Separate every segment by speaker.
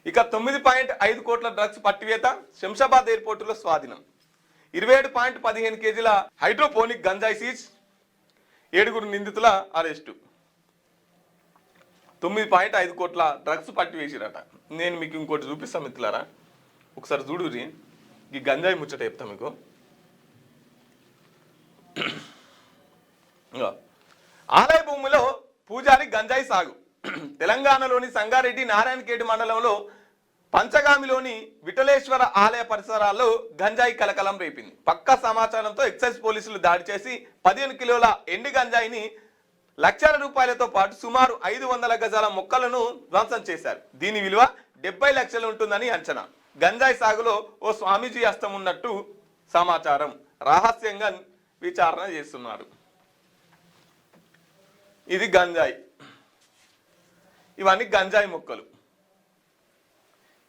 Speaker 1: ఇక 9.5 కోట్ల డ్రగ్స్ పట్టివేత శంషాబాద్ ఎయిర్పోర్టులో స్వాధీనం. 27.15 కేజీల హైడ్రోపోనిక్ గంజాయి సీజ్. 7 నిందితుల అరెస్టు. 9.5 కోట్ల డ్రగ్స్ పట్టివేసిరట. నేను మీకు ఇంకోటి చూపిస్తాను మిత్రులారా, ఒకసారి చూడురి. ఈ గంజాయి ముచ్చట చెప్తా మీకు. ఆలయ భూమిలో పూజారి గంజాయి సాగు. తెలంగాణలోని సంగారెడ్డి నారాయణఖేడ్ మండలంలో పంచగామిలోని విఠలేశ్వర ఆలయ పరిసరాల్లో గంజాయి కలకలం రేపింది. పక్కా సమాచారంతో ఎక్సైజ్ పోలీసులు దాడి చేసి 15 కిలోల ఎండి గంజాయిని లక్షల రూపాయలతో పాటు సుమారు 500 గజాల మొక్కలను ధ్వంసం చేశారు. దీని విలువ 70 లక్షలు ఉంటుందని అంచనా. గంజాయి సాగులో ఓ స్వామీజీ హస్తం ఉన్నట్టు సమాచారం. రహస్యంగా విచారణ చేస్తున్నారు. ఇది గంజాయి. ఇవన్నీ గంజాయి మొక్కలు.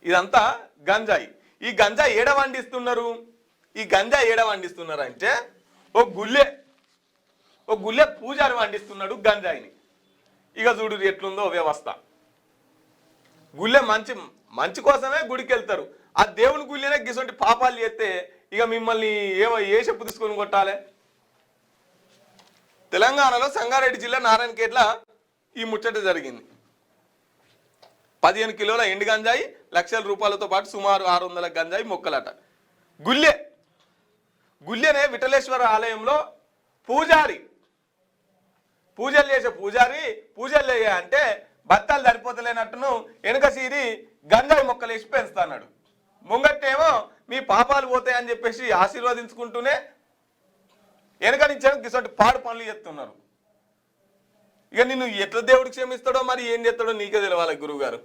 Speaker 1: ఇదంతా గంజాయి. ఈ గంజాయి ఏడ వండిస్తున్నారు? ఈ గంజాయి ఏడ వండిస్తున్నారు అంటే ఓ గుళ్ళె పూజారి వండిస్తున్నాడు గంజాయిని. ఇక చూడు ఎట్లుందో వ్యవస్థ. గుళ్ళె మంచి కోసమే గుడికి వెళ్తారు. ఆ దేవుని గుళ్ళెనే గిసొంటి పాపాలు చేస్తే ఇక మిమ్మల్ని ఏ చెప్పు తీసుకొని కొట్టాలి? తెలంగాణలో సంగారెడ్డి జిల్లా నారాయణఖేడ్ల ఈ ముచ్చట జరిగింది. 15 కిలోల ఎండు గంజాయి, లక్షల రూపాయలతో పాటు సుమారు 600 గంజాయి మొక్కలట. గుళ్ళెనే విఠలేశ్వర ఆలయంలో పూజారి పూజలు చేసే పూజలు అంటే బత్తాలు సరిపోతలేనట్టును వెనుక సీరి గంజాయి మొక్కలు వేసి పెంచుతున్నాడు. ముంగట్టేమో మీ పాపాలు పోతాయని చెప్పేసి ఆశీర్వదించుకుంటూనే వెనక నుంచి ఇటువంటి పాడు పనులు చేస్తున్నారు. ఇక నిన్ను ఎట్లా దేవుడికి క్షమిస్తాడో మరి ఏం చేస్తాడో నీకే తెలవాలి గురువు గారు.